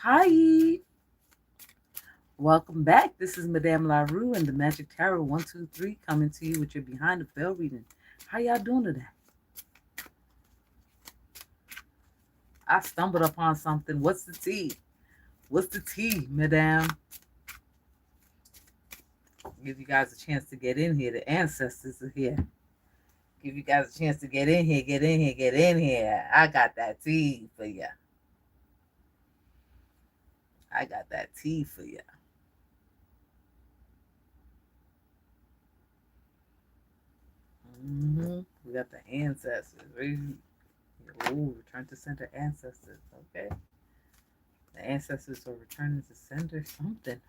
Hi, welcome back. This is Madame LaRue and the Magic Tarot 123 coming to you with your behind the bell reading. How y'all doing today? I stumbled upon something. What's the tea? What's the tea, Madame? Give you guys a chance to get in here. The ancestors are here. Give you guys a chance to get in here, get in here, get in here. I got that tea for you. I got that tea for you. We got the ancestors. Oh, return to center ancestors. Okay. The ancestors are returning to center something.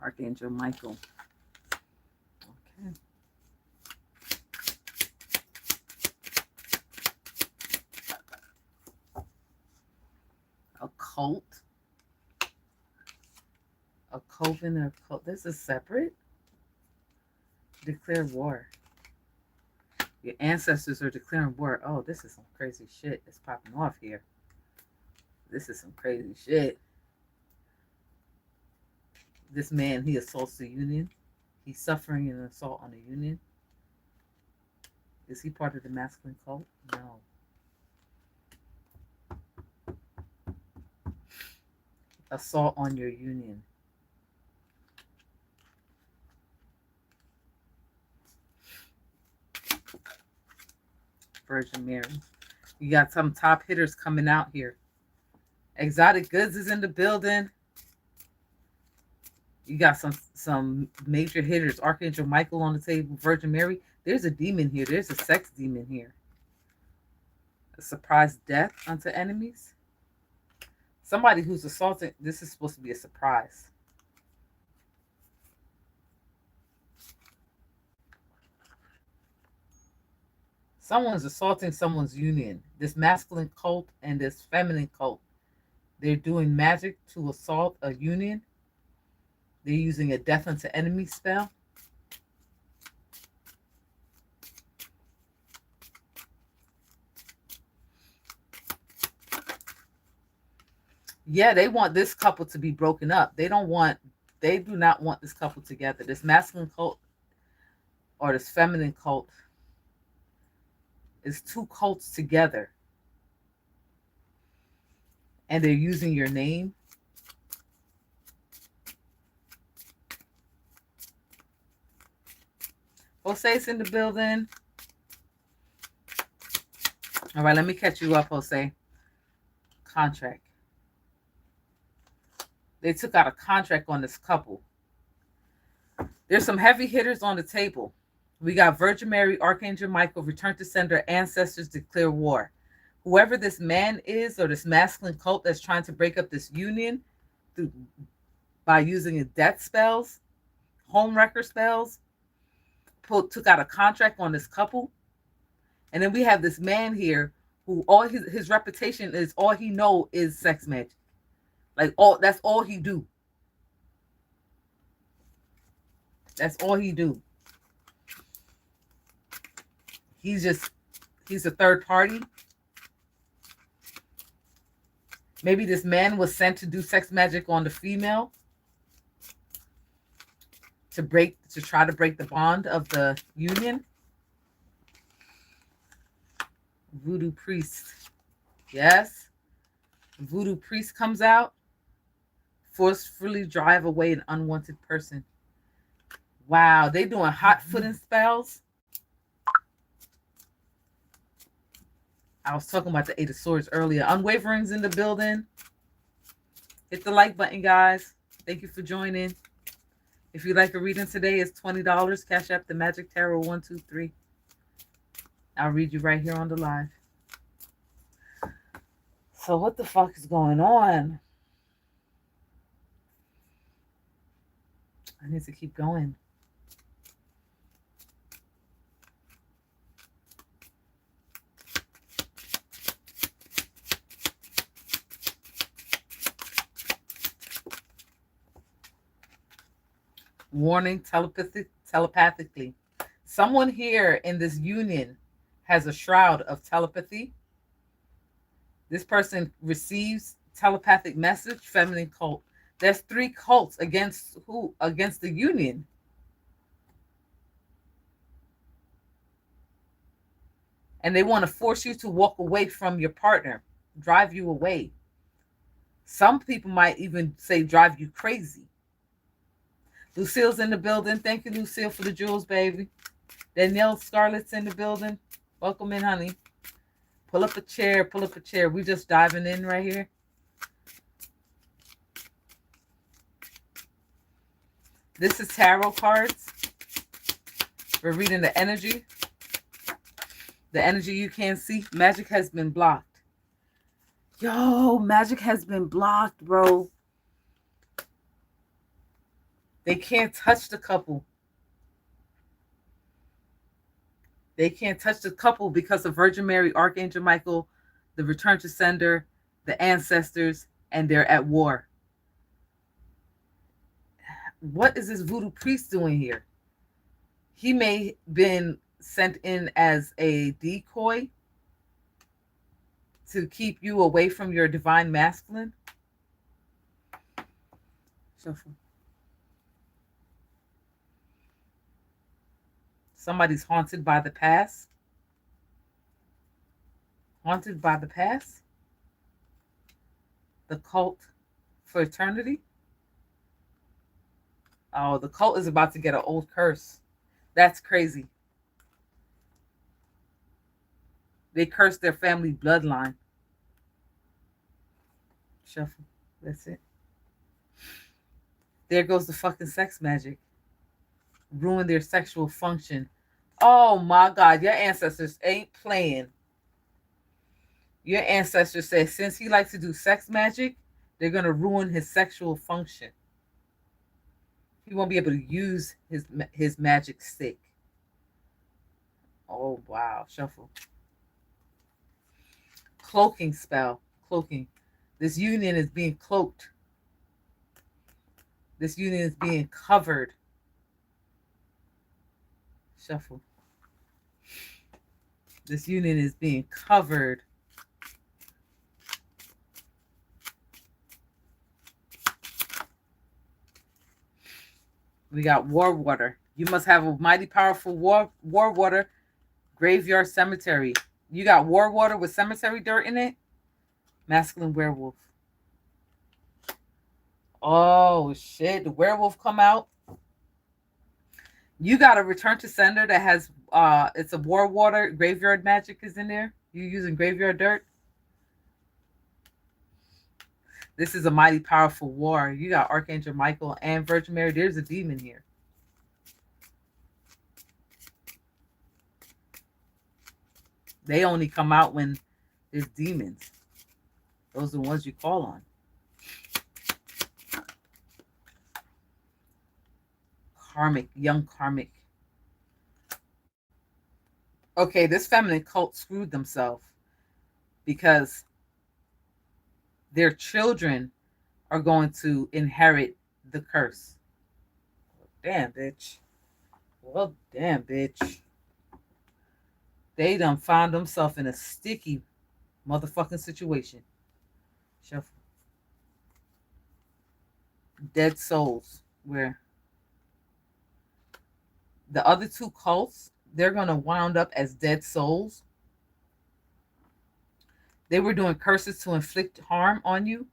Archangel Michael. Okay. A cult. A coven or cult. This is separate. Declare war. Your ancestors are declaring war. Oh, this is some crazy shit that's popping off here. This is some crazy shit. This man, he assaults the union. He's suffering an assault on the union. Is he part of the masculine cult? No. Assault on your union. Virgin Mary. You got some top hitters coming out here. Exotic Goods is in the building. You got some major hitters. Archangel Michael on the table. Virgin Mary. There's a demon here. There's a sex demon here. A surprise death unto enemies. Somebody who's assaulting. This is supposed to be a surprise. Someone's assaulting someone's union. This masculine cult and this feminine cult. They're doing magic to assault a union. They're using a death unto enemy spell. Yeah, they want this couple to be broken up. They do not want this couple together. This masculine cult or this feminine cult is two cults together. And they're using your name. Jose's in the building. All right, let me catch you up, Jose. Contract. They took out a contract on this couple. There's some heavy hitters on the table. We got Virgin Mary, Archangel Michael, return to sender, ancestors declare war. Whoever this man is or this masculine cult that's trying to break up this union by using death spells, home wrecker spells, took out a contract on this couple. And then we have this man here who all his reputation is all he know is sex magic. That's all he do. That's all he do. He's a third party. Maybe this man was sent to do sex magic on the female to try to break the bond of the union. Voodoo priest. Yes. Voodoo priest comes out. Forcefully drive away an unwanted person. Wow, they doing hot footing spells. I was talking about the Eight of Swords earlier. Unwavering's in the building. Hit the like button, guys. Thank you for joining. If you'd like a reading today, it's $20. Cash App the Magic Tarot 123. I'll read you right here on the live. So what the fuck is going on? I need to keep going. Warning telepathically. Someone here in this union has a shroud of telepathy. This person receives telepathic message, feminine cult. There's 3 cults against who? Against the union. And they want to force you to walk away from your partner, drive you away. Some people might even say drive you crazy. Lucille's in the building. Thank you, Lucille, for the jewels, baby. Danielle Scarlett's in the building. Welcome in, honey. Pull up a chair. Pull up a chair. We just diving in right here. This is tarot cards. We're reading the energy. The energy you can't see. Magic has been blocked. Yo, magic has been blocked, bro. They can't touch the couple. They can't touch the couple because of Virgin Mary, Archangel Michael, the return to sender, the ancestors, and they're at war. What is this voodoo priest doing here? He may have been sent in as a decoy to keep you away from your divine masculine. Shuffle. Somebody's haunted by the past. Haunted by the past. The cult for eternity. Oh, the cult is about to get an old curse. That's crazy. They cursed their family bloodline. Shuffle. That's it. There goes the fucking sex magic. Ruin their sexual function. Oh my God, your ancestors ain't playing. Your ancestors said since he likes to do sex magic, they're going to ruin his sexual function. He won't be able to use his magic stick. Oh, wow. Shuffle. Cloaking spell. Cloaking. This union is being cloaked. This union is being covered. Shuffle. This union is being covered. We got war water. You must have a mighty powerful war water graveyard cemetery. You got war water with cemetery dirt in it? Masculine werewolf. Oh, shit. The werewolf come out. You got a return to sender that has, it's a war water. Graveyard magic is in there. You using graveyard dirt? This is a mighty powerful war. You got Archangel Michael and Virgin Mary. There's a demon here. They only come out when there's demons. Those are the ones you call on. Karmic, young karmic. Okay, this feminine cult screwed themselves because their children are going to inherit the curse. Damn, bitch. Well, damn, bitch. They done found themselves in a sticky motherfucking situation. Shuffle. Dead souls. Where the other 2 cults, they're going to wound up as dead souls. They were doing curses to inflict harm on you.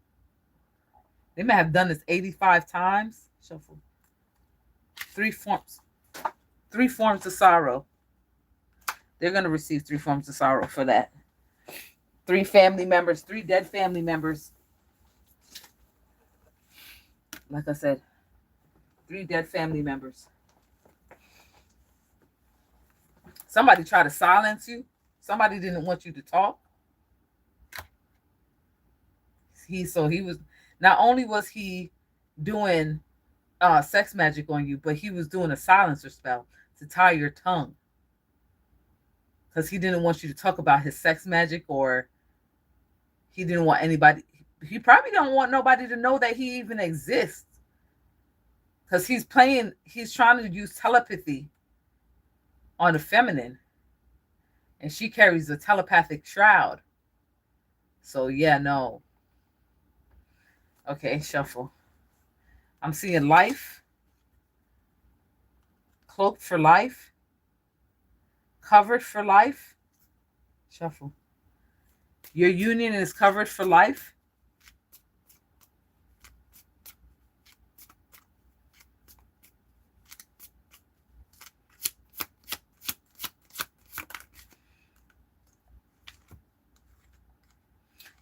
They may have done this 85 times. Shuffle. 3 forms. 3 forms of sorrow. They're going to receive 3 forms of sorrow for that. 3 family members, 3 dead family members. Like I said, 3 dead family members. Somebody tried to silence you. Somebody didn't want you to talk. He was not only was he doing sex magic on you, but he was doing a silencer spell to tie your tongue. Because he didn't want you to talk about his sex magic, or he didn't want anybody. He probably don't want nobody to know that he even exists. Because he's trying to use telepathy on the feminine, and she carries a telepathic shroud. So yeah, no. Okay, shuffle. I'm seeing life, cloaked for life, covered for life. Shuffle. Your union is covered for life.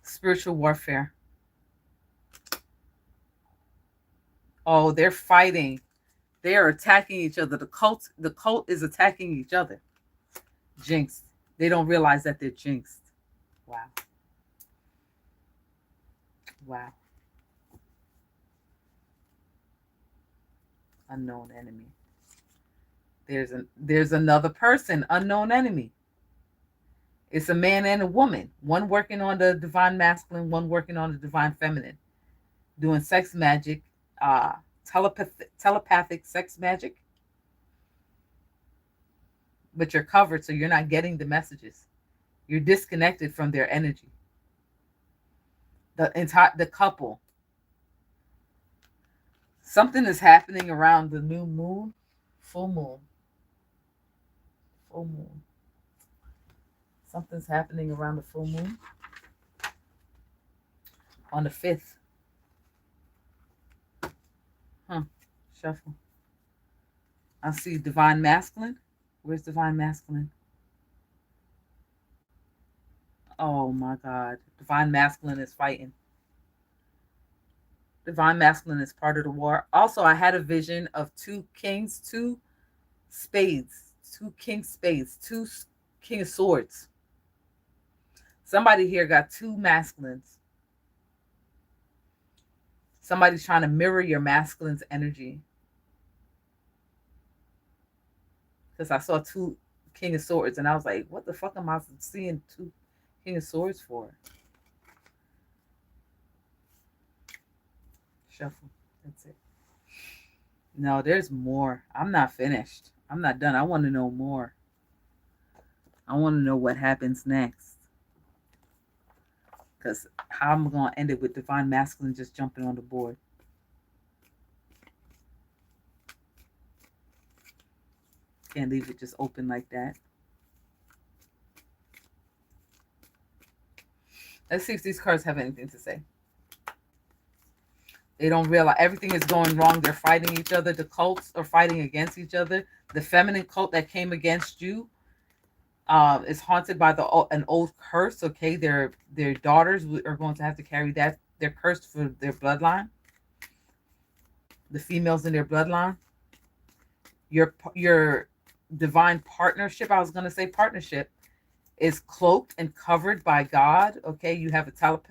Spiritual warfare. Oh, they're fighting. They are attacking each other. The cult is attacking each other. Jinxed. They don't realize that they're jinxed. Wow. Wow. Unknown enemy. There's another person, unknown enemy. It's a man and a woman. One working on the divine masculine, one working on the divine feminine. Doing sex magic, uh, telepathic sex magic. But you're covered, so you're not getting the messages. You're disconnected from their energy. The couple. Something is happening around the new moon, full moon, full moon. Something's happening around the full moon on the 5th. Huh. Shuffle. I see divine masculine. Where's divine masculine? Oh my God. Divine masculine is fighting. Divine masculine is part of the war. Also, I had a vision of two kings, two spades, two king spades, two king of swords. Somebody here got two masculines. Somebody's trying to mirror your masculine's energy. Because I saw two king of swords and I was like, what the fuck am I seeing two king of swords for? Shuffle. That's it. No, there's more. I'm not finished. I'm not done. I want to know more. I want to know what happens next. Because how I'm going to end it with divine masculine just jumping on the board. Can't leave it just open like that. Let's see if these cards have anything to say. They don't realize everything is going wrong. They're fighting each other. The cults are fighting against each other. The feminine cult that came against you is haunted by an old curse. Okay, their daughters are going to have to carry that. They're cursed for their bloodline. The females in their bloodline. Your divine partnership. I was going to say partnership is cloaked and covered by God. Okay, you have a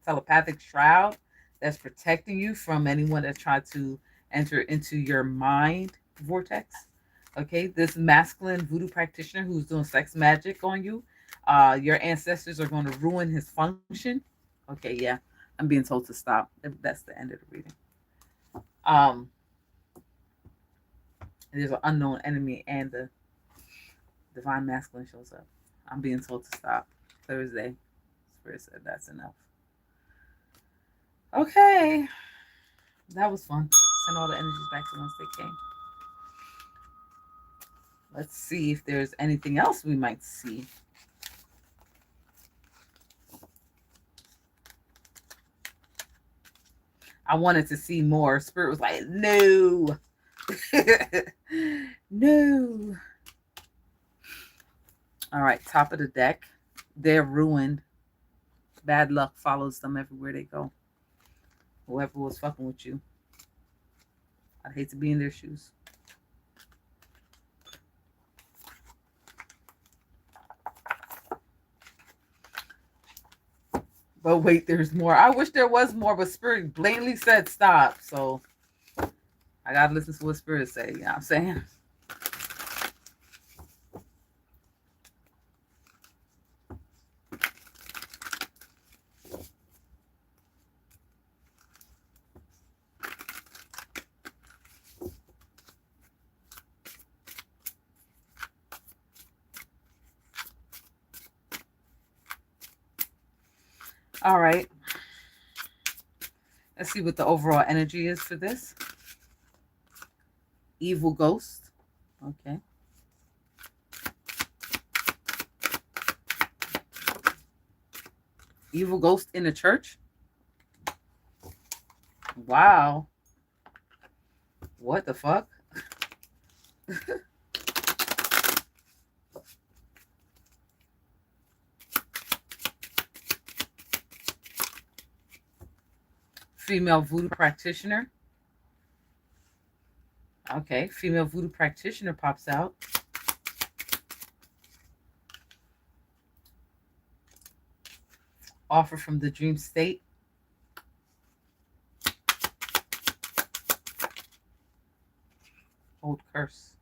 telepathic shroud that's protecting you from anyone that tried to enter into your mind vortex. Okay, this masculine voodoo practitioner who's doing sex magic on you, your ancestors are going to ruin his function. Okay, yeah, I'm being told to stop. That's the end of the reading. There's an unknown enemy and the divine masculine shows up. I'm being told to stop. Thursday. Spirit said that's enough. Okay. That was fun. Send all the energies back to once they came. Let's see if there's anything else we might see. I wanted to see more. Spirit was like, no. No. All right, top of the deck. They're ruined. Bad luck follows them everywhere they go. Whoever was fucking with you. I'd hate to be in their shoes. But wait, there's more. I wish there was more, but Spirit blatantly said stop. So I gotta listen to what Spirit say. You know what I'm saying? All right. Let's see what the overall energy is for this. Evil ghost. Okay. Evil ghost in the church. Wow. What the fuck? Female voodoo practitioner. Okay, female voodoo practitioner pops out. Offer from the dream state. Old curse.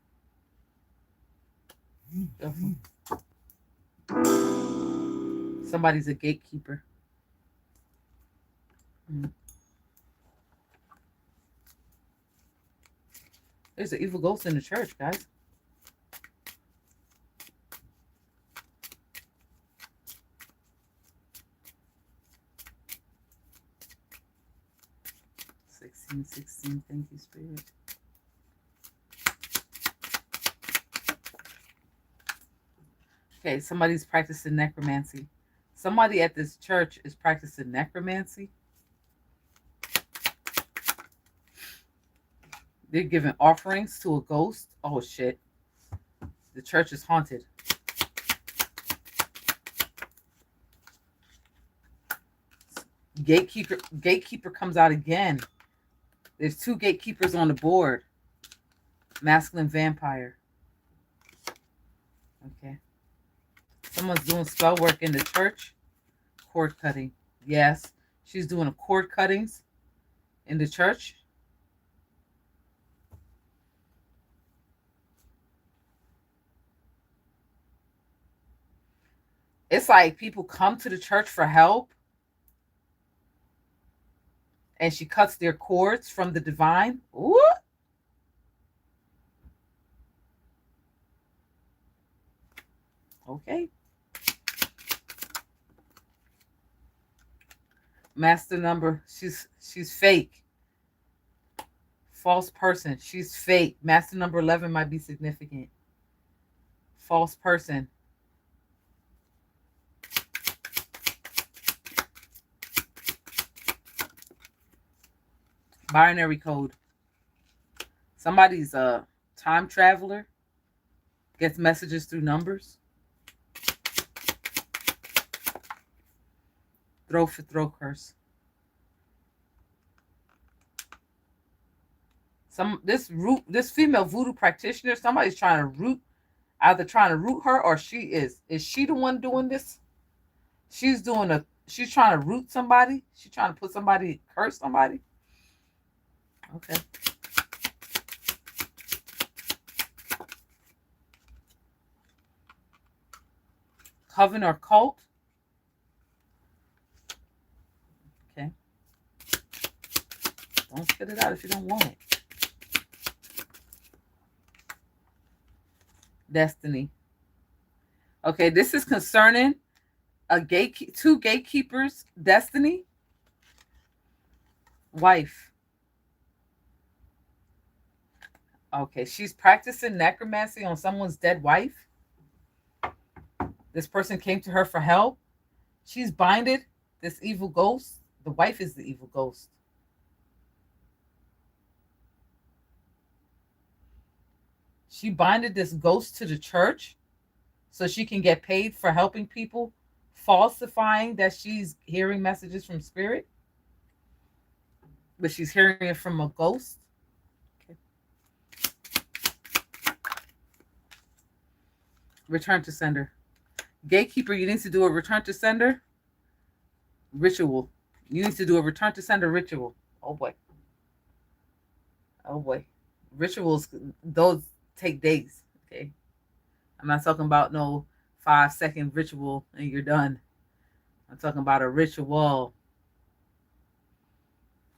Somebody's a gatekeeper. There's an evil ghost in the church, guys. $16.16. Thank you, Spirit. Okay, somebody's practicing necromancy. Somebody at this church is practicing necromancy. They're giving offerings to a ghost. Oh, shit. The church is haunted. Gatekeeper comes out again. There's 2 gatekeepers on the board. Masculine vampire. Okay. Someone's doing spell work in the church. Cord cutting. Yes. She's doing a cord cuttings in the church. It's like people come to the church for help. And she cuts their cords from the divine. Ooh. Okay. Master number. She's fake. False person. She's fake. Master number 11 might be significant. False person. Binary code. Somebody's a time traveler. Gets messages through numbers. Throw for throw curse. This female voodoo practitioner, somebody's trying to root her, or she is. Is she the one doing this? She's trying to root somebody. She's trying to curse somebody. Okay. Coven or cult. Okay. Don't spit it out if you don't want it. Destiny. Okay, this is concerning two gatekeepers. Destiny. Wife. Okay, she's practicing necromancy on someone's dead wife. This person came to her for help. She's binded this evil ghost. The wife is the evil ghost. She binded this ghost to the church so she can get paid for helping people, falsifying that she's hearing messages from spirit, but she's hearing it from a ghost. Okay. Return to sender. Gatekeeper, you need to do a return to sender ritual. You need to do a return to sender ritual. Oh boy. Oh boy. Rituals, those take days. Okay. I'm not talking about no 5-second ritual and you're done. I'm talking about a ritual.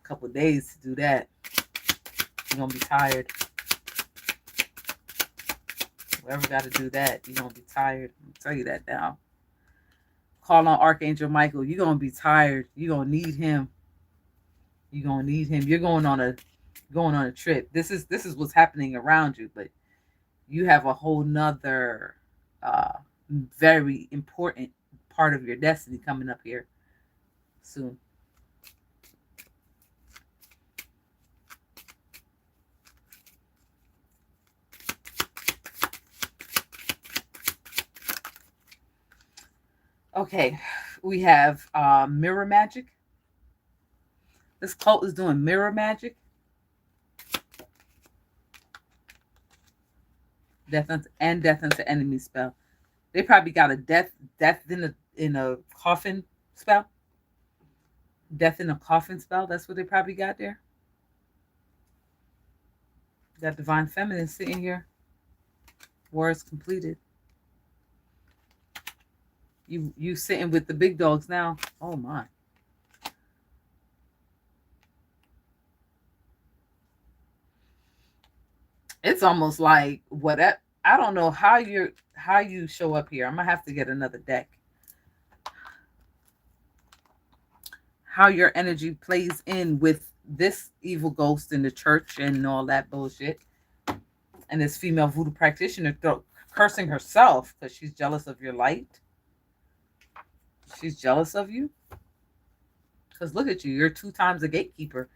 A couple days to do that. You're gonna be tired. Whoever got to do that, you're gonna be tired. I'll tell you that now. Call on Archangel Michael. You're gonna be tired. You're gonna need him. You're gonna need him. You're going on a trip. This is what's happening around you, but you have a whole nother uh very important part of your destiny coming up here soon. Okay, we have mirror magic. This cult is doing mirror magic. Death unto enemy spell. They probably got a death in a coffin spell. Death in a coffin spell. That's what they probably got there. Got divine feminine sitting here. War is completed. You sitting with the big dogs now. Oh my. It's almost like what I don't know how you show up here. I'm gonna have to get another deck. How your energy plays in with this evil ghost in the church and all that bullshit. And this female voodoo practitioner cursing herself because she's jealous of your light. She's jealous of you. Because look at you. You're 2 times a gatekeeper.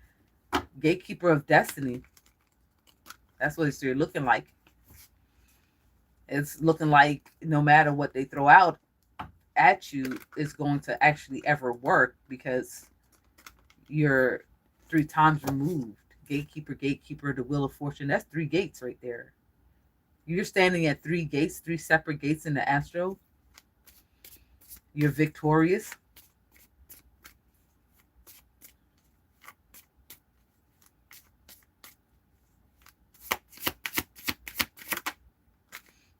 Gatekeeper of destiny. That's what you're looking like. It's looking like no matter what they throw out at you is going to actually ever work because you're 3 times removed. Gatekeeper, the wheel of fortune. That's 3 gates right there. You're standing at 3 gates, 3 separate gates in the astro. You're victorious.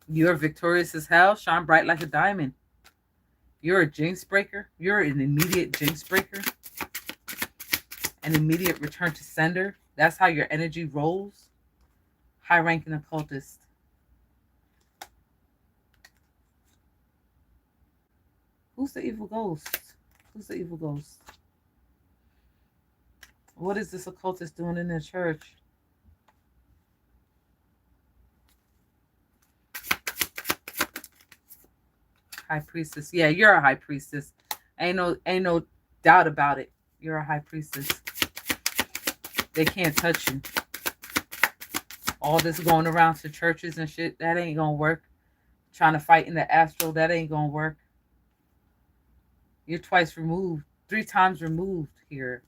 You're victorious as hell. Shine bright like a diamond. You're a jinx breaker. You're an immediate jinx breaker. An immediate return to sender. That's how your energy rolls. High-ranking occultist. Who's the evil ghost? Who's the evil ghost? What is this occultist doing in the church? High priestess. Yeah, you're a high priestess. Ain't no doubt about it. You're a high priestess. They can't touch you. All this going around to churches and shit, that ain't gonna work. Trying to fight in the astral, that ain't gonna work. You're twice removed, 3 times removed here.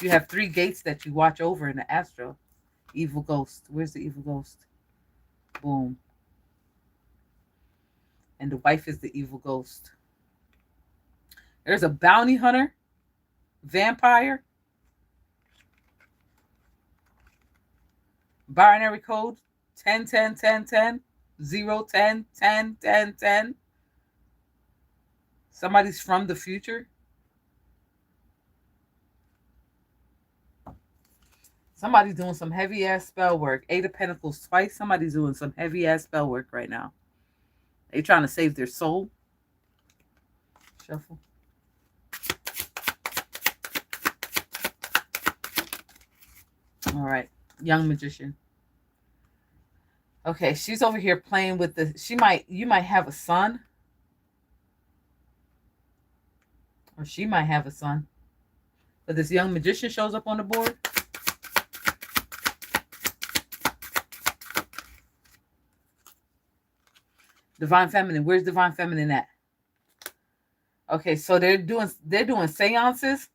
You have 3 gates that you watch over in the astral. Evil ghost. Where's the evil ghost? Boom. And the wife is the evil ghost. There's a bounty hunter, vampire, binary code 10 10 10 10 0 10 10 10 10. Somebody's from the future. Somebody's doing some heavy ass spell work. 8 of Pentacles twice. Somebody's doing some heavy ass spell work right now. They trying to save their soul. Shuffle. All right. Young magician. Okay, she's over here playing with you might have a son. Or she might have a son. But this young magician shows up on the board. Divine feminine. Where's divine feminine at? Okay, so they're doing seances.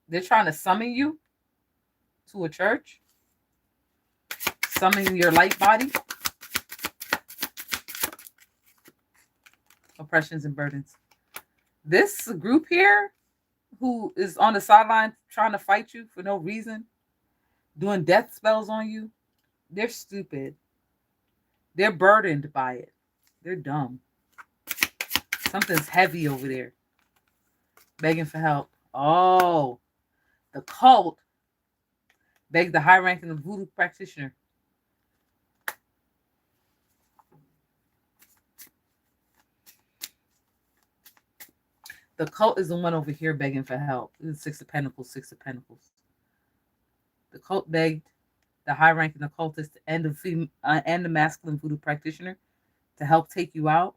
They're trying to summon you to a church. Summon your light body. Oppressions and burdens. This group here who is on the sideline trying to fight you for no reason, doing death spells on you, they're stupid. They're burdened by it. They're dumb. Something's heavy over there. Begging for help. Oh, the cult begged the high-ranking voodoo practitioner. The cult is the one over here begging for help. This is Six of Pentacles, Six of Pentacles. The cult begged the high-ranking occultist and and the masculine voodoo practitioner to help take you out.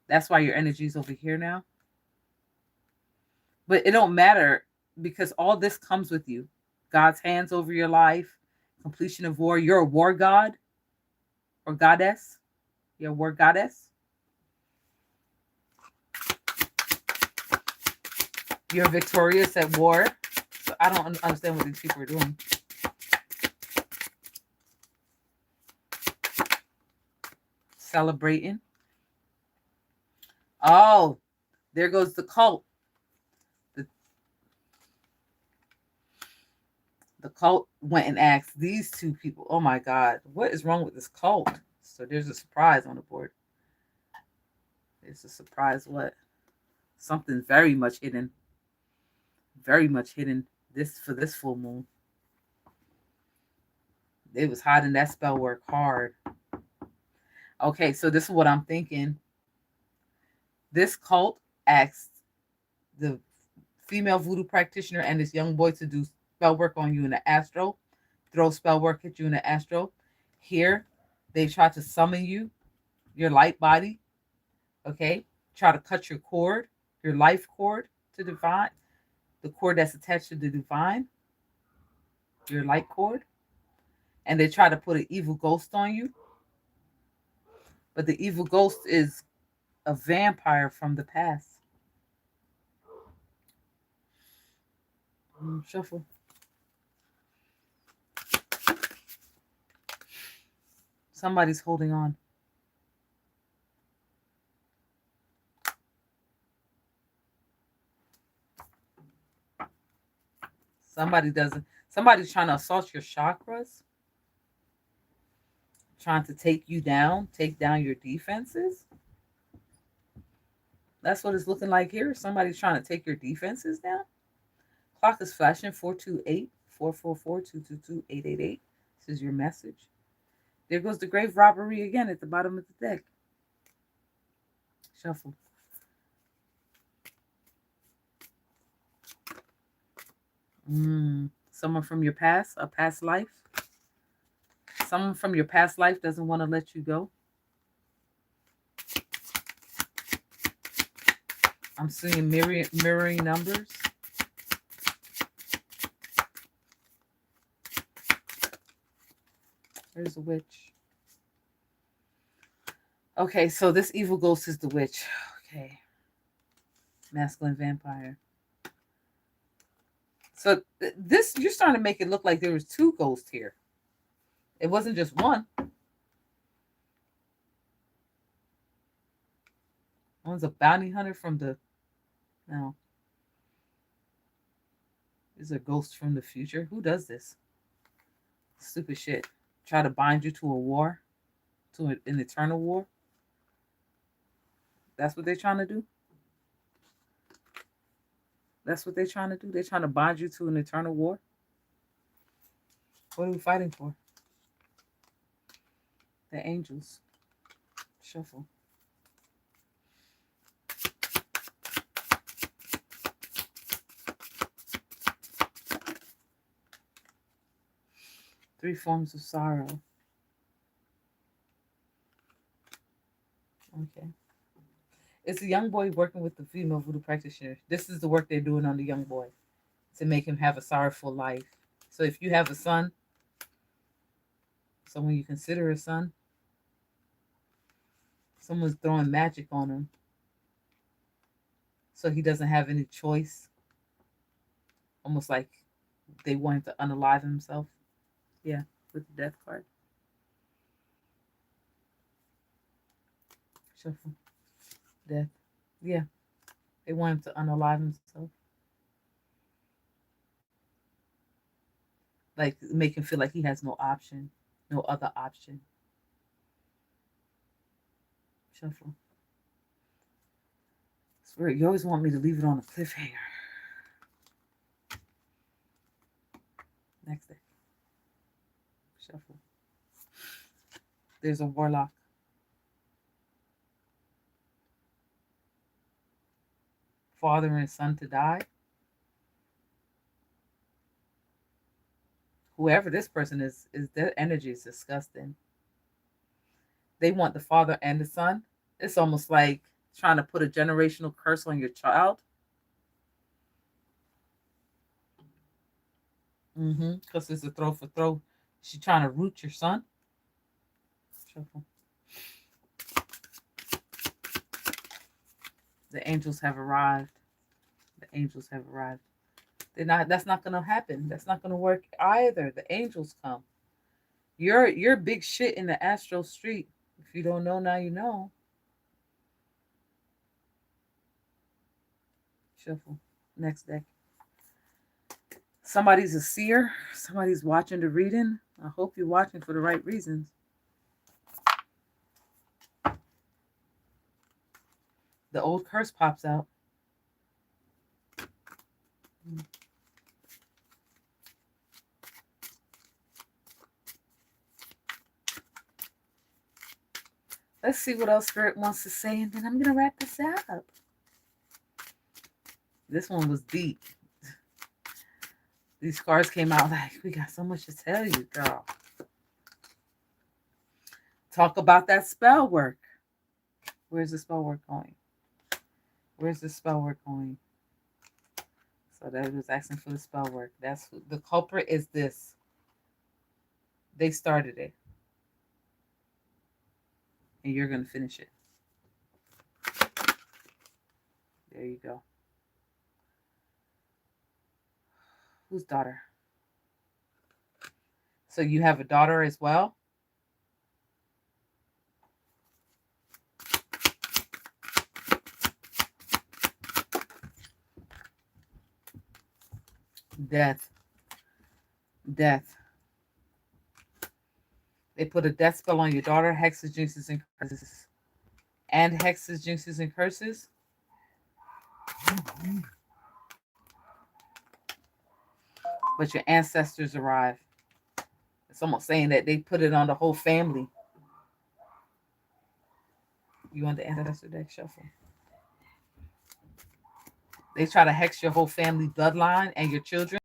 That's why your energy is over here now. But it don't matter because all this comes with you. God's hands over your life, completion of war. You're a war god or goddess. You're a war goddess. You're victorious at war. So I don't understand what these people are doing. Celebrating. Oh, there goes the cult. The cult went and asked these two people, oh my God, what is wrong with this cult? So there's a surprise on the board. There's a surprise what? Something very much hidden. Very much hidden for this full moon. They was hiding that spell work hard. Okay, so this is what I'm thinking. This cult asked the female voodoo practitioner and this young boy to do spell work on you in the astral, throw spell work at you in the astral. Here, they try to summon you, your light body, okay? Try to cut your cord, your life cord to divine, the cord that's attached to the divine, your light cord. And they try to put an evil ghost on you. But the evil ghost is a vampire from the past. Shuffle. Somebody's holding on. Somebody's trying to assault your chakras. Trying to take you down, take down your defenses. That's what it's looking like here. Somebody's trying to take your defenses down. Clock is flashing 428-444-222-888. This is your message. There goes the grave robbery again at the bottom of the deck. Shuffle. Someone from your past, a past life. Someone from your past life doesn't want to let you go. I'm seeing mirroring numbers. There's a witch. Okay, so this evil ghost is the witch. Okay. Masculine vampire. So this, you're starting to make it look like there was two ghosts here. It wasn't just one. One's a bounty hunter from the... No. Is a ghost from the future. Who does this? Stupid shit. Try to bind you to a war. To an eternal war. That's what they're trying to do? That's what they're trying to do? They're trying to bind you to an eternal war? What are we fighting for? The angels. Shuffle. Three forms of sorrow. Okay. It's a young boy working with the female voodoo practitioner. This is the work they're doing on the young boy to make him have a sorrowful life. So if you have a son, someone you consider a son, someone's throwing magic on him so he doesn't have any choice. Almost like they want him to unalive himself. Yeah, with the death card. Shuffle. Death. Yeah. They want him to unalive himself. Like, make him feel like he has no option. No other option. Shuffle. Spirit, you always want me to leave it on a cliffhanger. Next deck. Shuffle. There's a warlock. father and son to die. Whoever this person is their energy is disgusting. They want the father and the son. It's almost like trying to put a generational curse on your child. Because it's a throw for throw. She's trying to root your son. Shuffle. The angels have arrived. The angels have arrived. They're not. That's not gonna happen. That's not gonna work either. The angels come. You're big shit in the astral street. If you don't know now, you know. Shuffle. Next deck. Somebody's a seer. Somebody's watching the reading. I hope you're watching for the right reasons. The old curse pops out. Let's see what else Spirit wants to say, and then I'm going to wrap this up. This one was deep. These cards came out like, we got so much to tell you, girl. Talk about that spell work. Where's the spell work going? Where's the spell work going? So that was asking for the spell work. That's the culprit is this. They started it. And you're going to finish it. There you go. Whose daughter? So you have a daughter as well? Death. Death. They put a death spell on your daughter, hexes, jinxes, and curses. And hexes, jinxes, and curses. But your ancestors arrive. It's almost saying that they put it on the whole family. You want the ancestor deck shuffle? They try to hex your whole family bloodline and your children.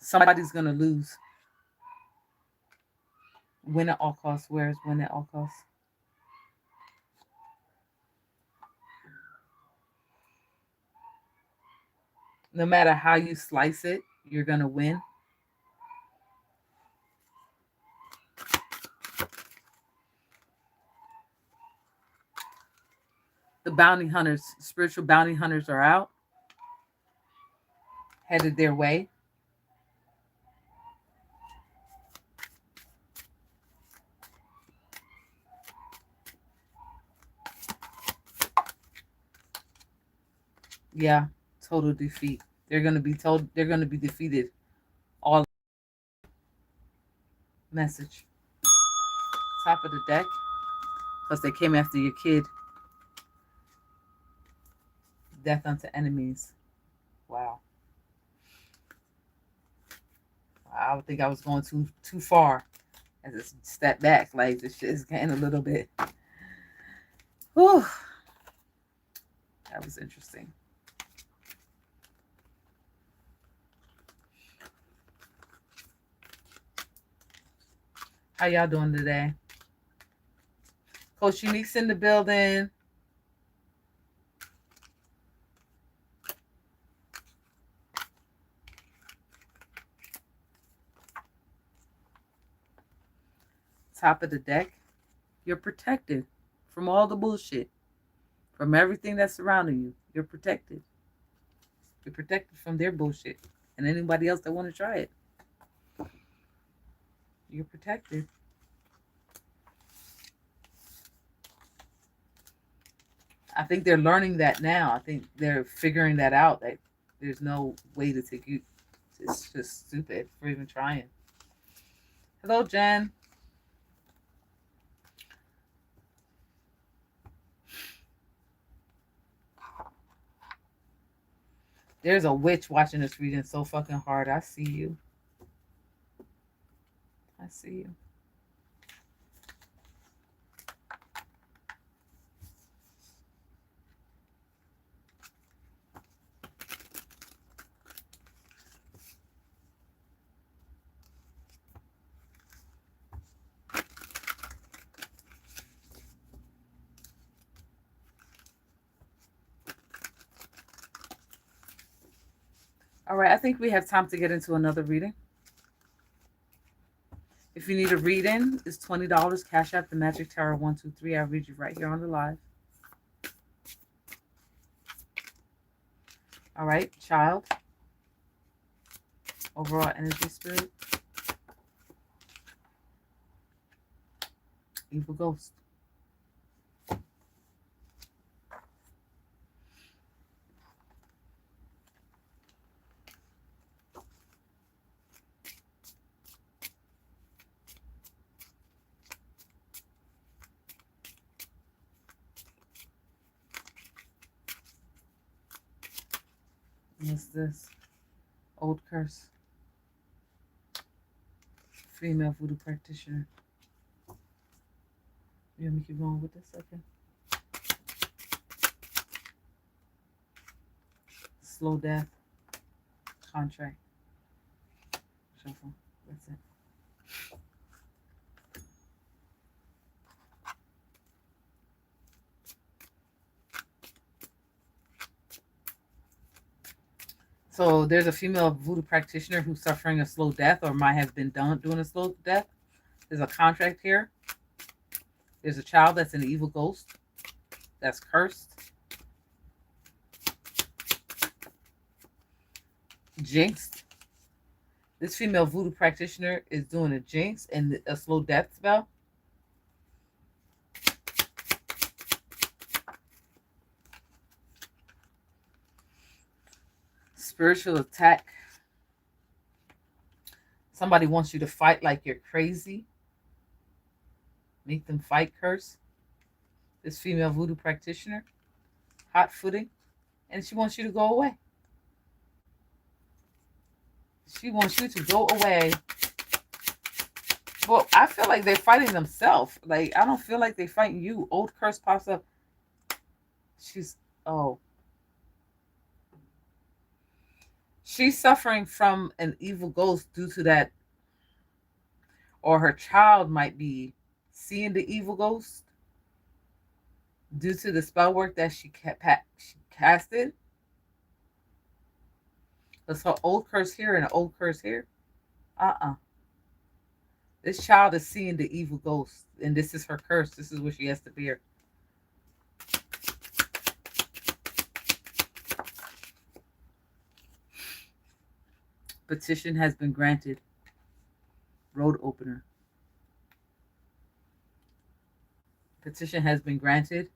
Somebody's going to lose. Win at all costs. Where's win at all costs? No matter how you slice it, you're going to win. The bounty hunters, spiritual bounty hunters are out. Headed their way. Yeah, total defeat. They're going to be told they're going to be defeated. All message. Top of the deck. Because they came after your kid. Death unto enemies. Wow. I would think I was going too far as a step back. Like this shit is getting a little bit. Whew. That was interesting. How y'all doing today? Coach Unique's in the building. Top of the deck. You're protected from all the bullshit. From everything that's surrounding you. You're protected. You're protected from their bullshit. And anybody else that want to try it. You're protected. I think they're learning that now. I think they're figuring that out. That there's no way to take you. It's just stupid for even trying. Hello, Jen. There's a witch watching this reading so fucking hard. I see you. I see you. All right, I think we have time to get into another reading. If you need a reading, it's $20. Cash App the Magic Tower 123. I'll read you right here on the live. All right, child. Overall energy, spirit. Evil ghost. What's this? Old curse. Female voodoo practitioner. You want me to keep going with this? Okay. Slow death. Contract. Shuffle. That's it. So there's a female voodoo practitioner who's suffering a slow death or might have been doing a slow death. There's a contract here. There's a child that's an evil ghost that's cursed. Jinxed. This female voodoo practitioner is doing a jinx and a slow death spell. Spiritual attack. Somebody wants you to fight like you're crazy. Make them fight curse. This female voodoo practitioner. Hot footing. And she wants you to go away. She wants you to go away. Well, I feel like they're fighting themselves. Like, I don't feel like they're fighting you. Old curse pops up. She's suffering from an evil ghost due to that. Or her child might be seeing the evil ghost due to the spell work that she casted. There's an old curse here and an old curse here. This child is seeing the evil ghost, and this is her curse. This is what she has to bear. Petition has been granted. Road opener. Petition has been granted.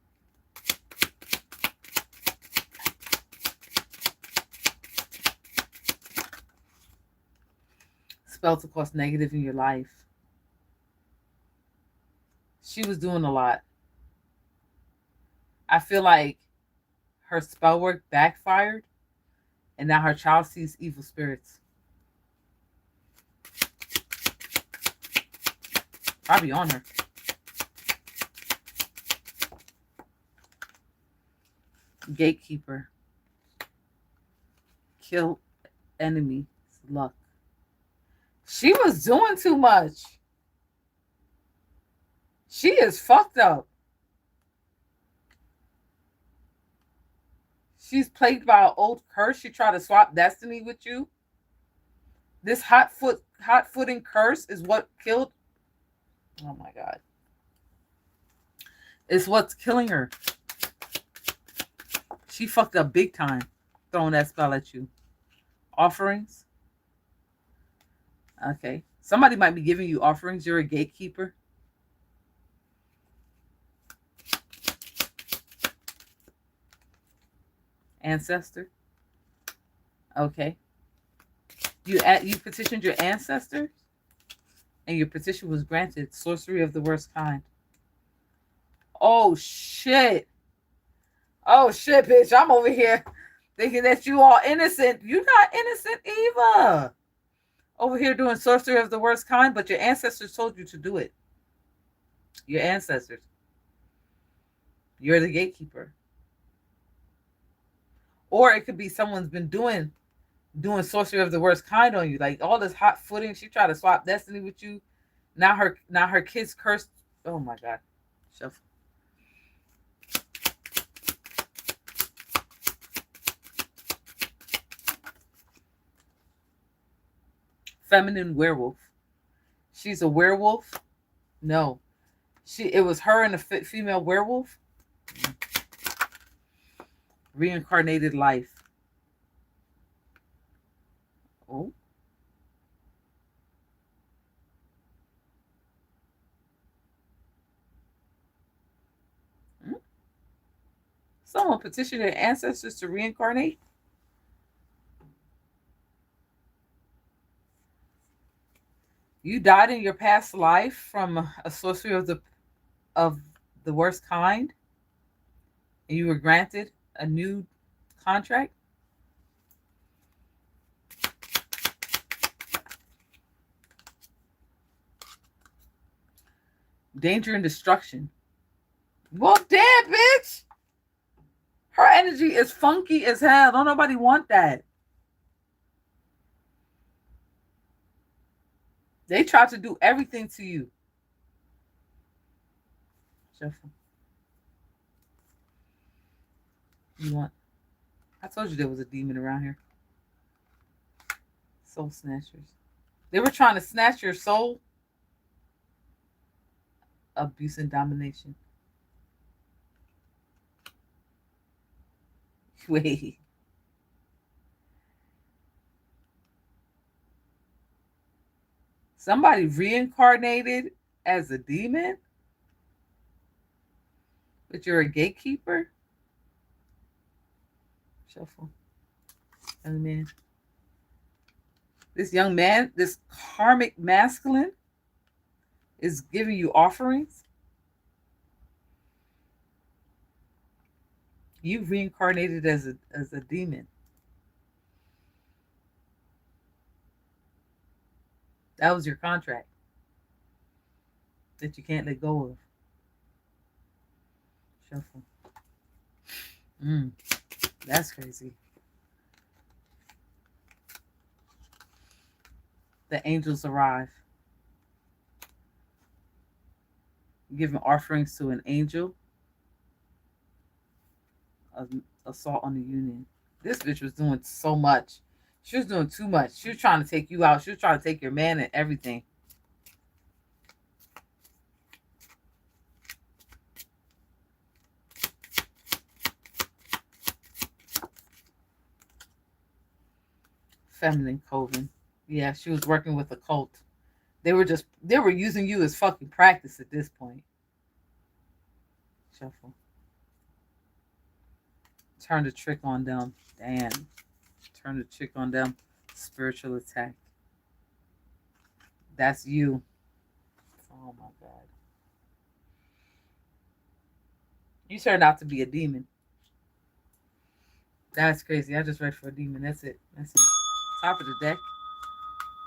Spell to cause negative in your life. She was doing a lot. I feel like her spell work backfired, and now her child sees evil spirits. Probably on her. Gatekeeper. Kill enemy. Luck. She was doing too much. She is fucked up. She's plagued by an old curse. She tried to swap destiny with you. This hot-footing curse is what killed. Oh my God. It's what's killing her. She fucked up big time throwing that spell at you. Offerings. Okay. Somebody might be giving you offerings. You're a gatekeeper. Ancestor. Okay. You petitioned your ancestors, and your petition was granted. Sorcery of the worst kind. Oh shit. Oh shit, bitch. I'm over here thinking that you all innocent. You're not innocent either. over here doing sorcery of the worst kind, but your ancestors told you to do it. Your ancestors. You're the gatekeeper. Or it could be someone's been doing sorcery of the worst kind on you, like all this hot footing. She tried to swap destiny with you. Now her kids cursed. Oh my God. Shuffle. Feminine werewolf. She's a werewolf. No, it was her and a female werewolf. Reincarnated life. Oh. Someone petitioned their ancestors to reincarnate. You died in your past life from a sorcery of the worst kind, and you were granted a new contract. Danger and destruction. Well, damn, bitch. Her energy is funky as hell. Don't nobody want that. They try to do everything to you. Shuffle. You want? I told you there was a demon around here. Soul snatchers. They were trying to snatch your soul. Abuse and domination. Wait. Somebody reincarnated as a demon? But you're a gatekeeper? Shuffle. Young man. This young man, this karmic masculine, is giving you offerings. You reincarnated as a demon. That was your contract that you can't let go of. Shuffle. That's crazy. The angels arrive. Giving offerings to an angel. Assault on the union. This bitch was doing so much. She was doing too much. She was trying to take you out. She was trying to take your man and everything. Feminine coven. Yeah, she was working with a cult. They were using you as fucking practice at this point. Shuffle. Turn the trick on them. Damn. Turn the trick on them. Spiritual attack. That's you. Oh my God. You turned out to be a demon. That's crazy. I just read for a demon. That's it. That's it. Top of the deck.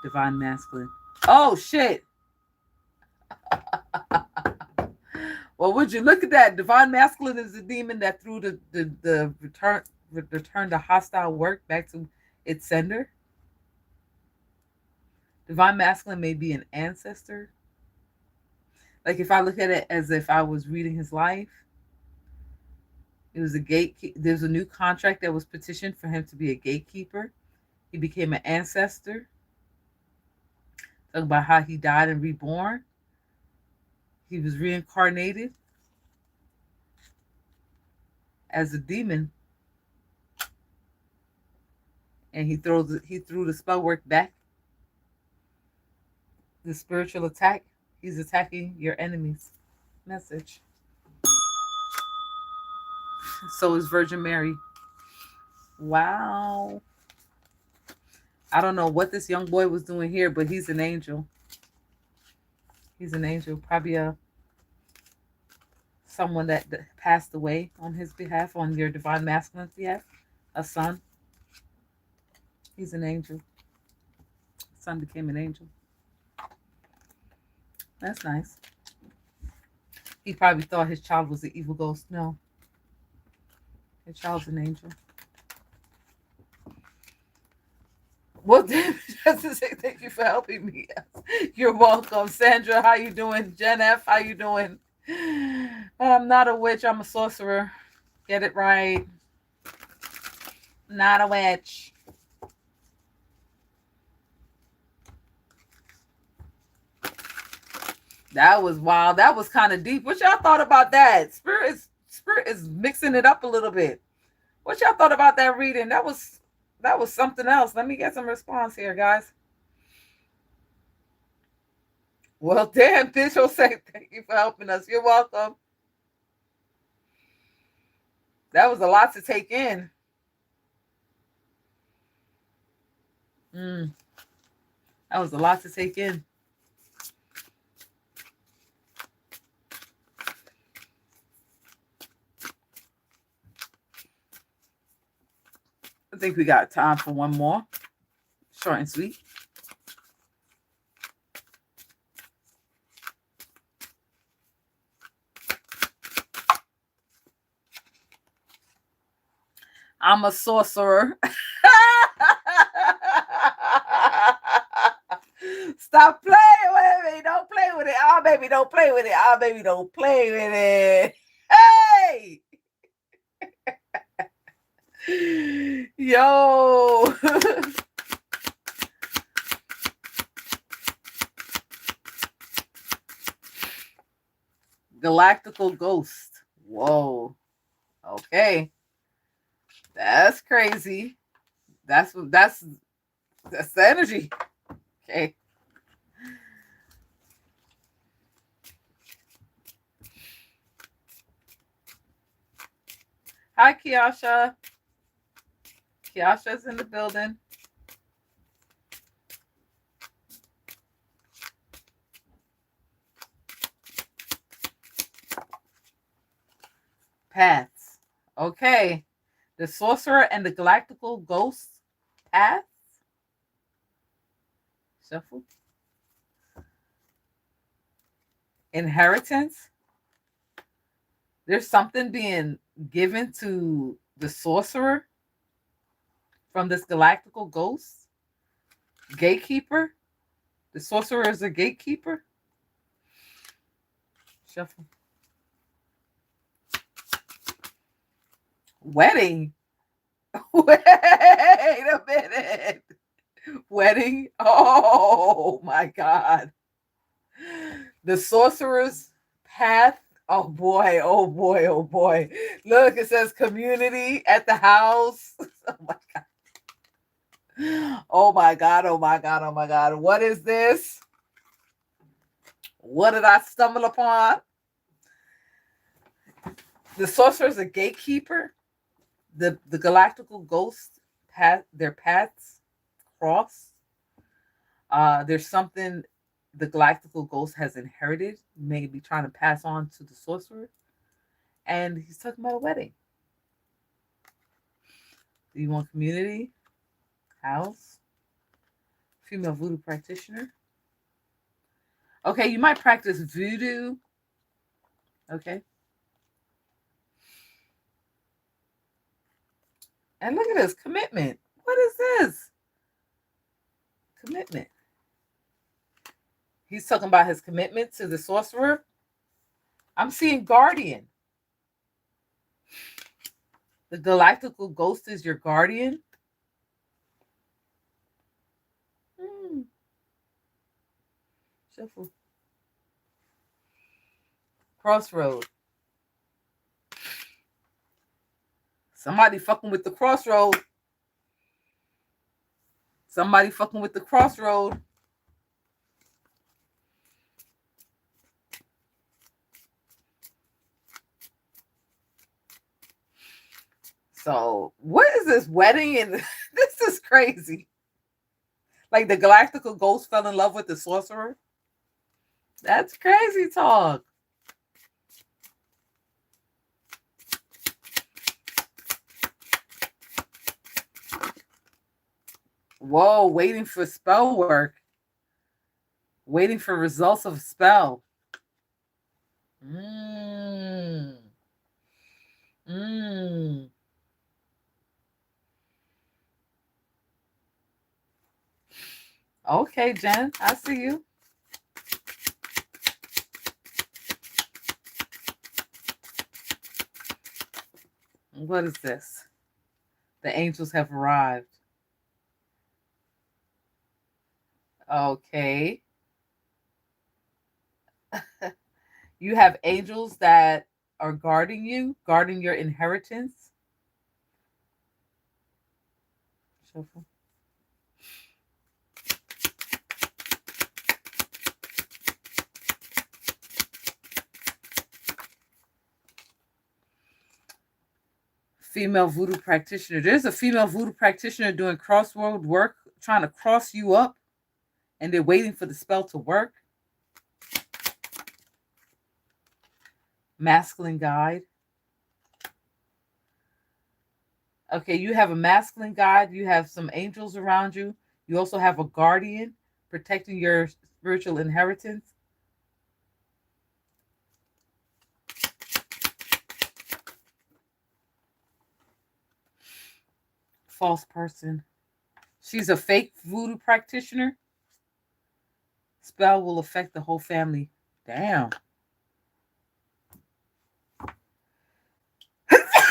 Divine masculine. Oh shit. Well, would you look at that? Divine masculine is the demon that threw the return the hostile work back to its sender. Divine masculine may be an ancestor. Like if I look at it as if I was reading his life, it was there's a new contract that was petitioned for him to be a gatekeeper. He became an ancestor. Talk about how he died and reborn. He was reincarnated as a demon, and he threw the spell work back. The spiritual attack. He's attacking your enemies. Message. So is Virgin Mary. Wow. I don't know what this young boy was doing here, but he's an angel. He's an angel. Probably someone that passed away on his behalf, on your divine masculine's behalf. A son. He's an angel. son became an angel. That's nice. He probably thought his child was an evil ghost. No, his child's an angel. Well, David, just to say thank you for helping me. You're welcome. Sandra, how you doing? Jen F, how you doing? I'm not a witch. I'm a sorcerer. Get it right. Not a witch. That was wild. That was kind of deep. What y'all thought about that? Spirit is mixing it up a little bit. What y'all thought about that reading? That was something else. Let me get some response here, guys. Well, damn, bitch will say thank you for helping us. You're welcome. That was a lot to take in. That was a lot to take in. I think we got time for one more. Short and sweet. I'm a sorcerer. Stop playing with me. Don't play with it. Oh, baby, don't play with it. Oh, baby, don't play with it. Hey! Yo! Galactical ghost. Whoa. Okay. That's crazy. That's the energy. Okay. Hi, Kiasha. Kiasha's in the building. Paths. Okay. The sorcerer and the galactical ghost paths. Shuffle. Inheritance. There's something being given to the sorcerer from this galactical ghost. Gatekeeper. The sorcerer is a gatekeeper. Shuffle. Wedding. Wait a minute. Wedding. Oh my God. The sorcerer's path. Oh boy. Oh boy. Oh boy. Look, it says community at the house. Oh my God. Oh my God. Oh my God. Oh my God. What is this? What did I stumble upon? The sorcerer is a gatekeeper. The galactical ghosts path, their paths cross. There's something the galactical ghost has inherited, maybe trying to pass on to the sorcerer. And he's talking about a wedding. Do you want community? House? Female voodoo practitioner? Okay, you might practice voodoo. Okay. And look at this, commitment. What is this? Commitment. He's talking about his commitment to the sorcerer. I'm seeing guardian. The galactical ghost is your guardian. Shuffle. Crossroad. Somebody fucking with the crossroad. Somebody fucking with the crossroad. So, what is this wedding? And this is crazy. Like the galactical ghost fell in love with the sorcerer. That's crazy talk. Whoa, waiting for spell work. Waiting for results of spell. Mmm. Mmm. Okay, Jen, I see you. What is this? The angels have arrived. Okay. You have angels that are guarding you, guarding your inheritance. Shuffle. Female voodoo practitioner. There's a female voodoo practitioner doing crossroad work, trying to cross you up, and they're waiting for the spell to work. Masculine guide. Okay, you have a masculine guide. You have some angels around you. You also have a guardian protecting your spiritual inheritance. False person. She's a fake voodoo practitioner. Spell will affect the whole family. Damn.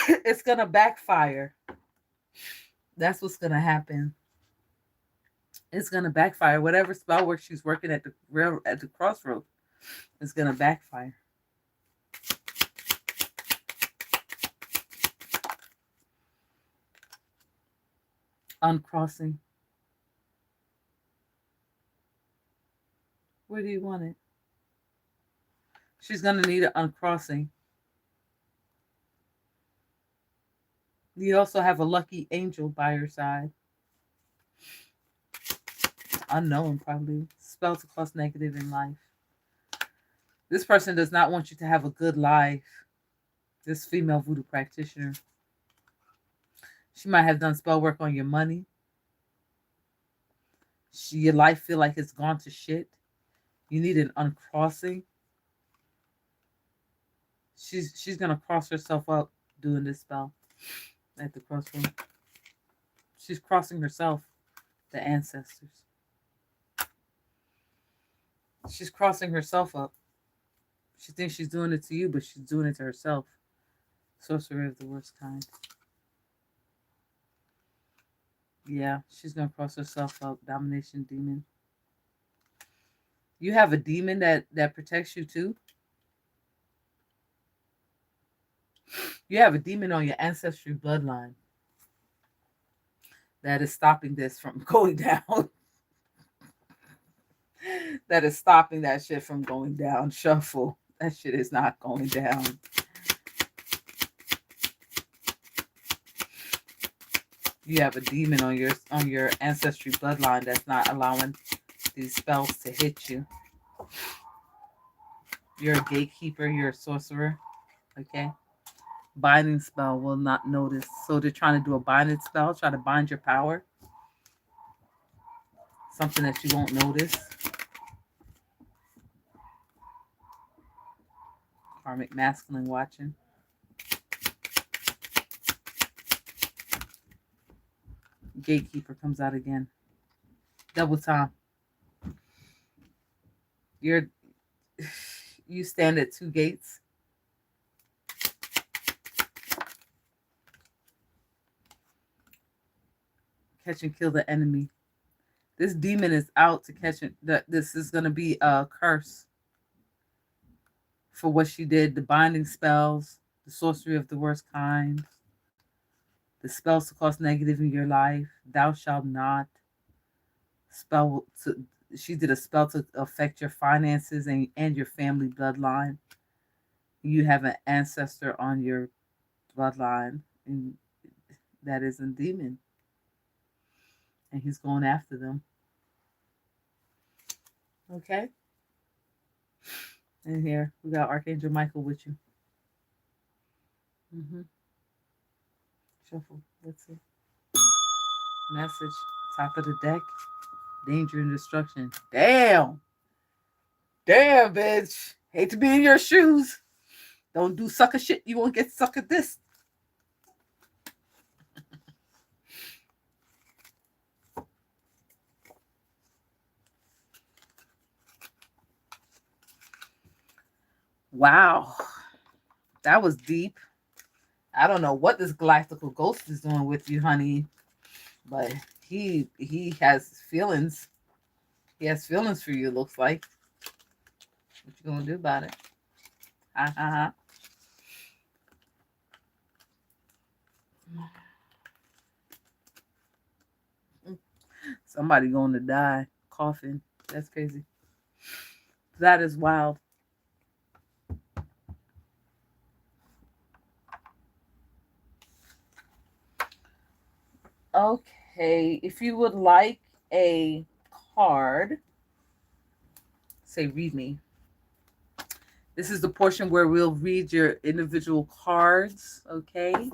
It's gonna backfire. That's what's gonna happen. It's gonna backfire. Whatever spell work she's working at the crossroad is gonna backfire. Uncrossing. Where do you want it? She's gonna need an uncrossing. You also have a lucky angel by her side. Unknown, probably. Spell to cause negative in life. This person does not want you to have a good life. This female voodoo practitioner. She might have done spell work on your money. Your life feel like it's gone to shit. You need an uncrossing. She's gonna cross herself up doing this spell at the crossroad. She's crossing herself, the ancestors. She's crossing herself up. She thinks she's doing it to you, but she's doing it to herself. Sorcerer of the worst kind. Yeah, she's gonna cross herself up. Domination demon. You have a demon that protects you too. You have a demon on your ancestry bloodline that is stopping this from going down. That is stopping that shit from going down. Shuffle. That shit is not going down. You have a demon on your ancestry bloodline that's not allowing these spells to hit you. You're a gatekeeper, you're a sorcerer. Okay. Binding spell will not notice. So they're trying to do a binding spell, try to bind your power. Something that you won't notice. Karmic masculine watching. Gatekeeper comes out again. Double time. You stand at two gates. Catch and kill the enemy. This demon is out to catch it. This is going to be a curse for what she did. The binding spells, the sorcery of the worst kind, the spells to cause negative in your life. Thou shalt not. She did a spell to affect your finances and your family bloodline. You have an ancestor on your bloodline, and that is a demon. And he's going after them. Okay? And here, we got Archangel Michael with you. Shuffle. Let's see. Message Top of the deck. Danger and destruction. Damn. Damn, bitch. Hate to be in your shoes. Don't do sucker shit. You won't get sucker this. Wow. That was deep. I don't know what this galactical ghost is doing with you, honey, but he has feelings. He has feelings for you, looks like. What you gonna do about it? Ha ha ha. Somebody going to die. Coughing. That's crazy. That is wild. Okay, if you would like a card, say read me. This is the portion where we'll read your individual cards, okay?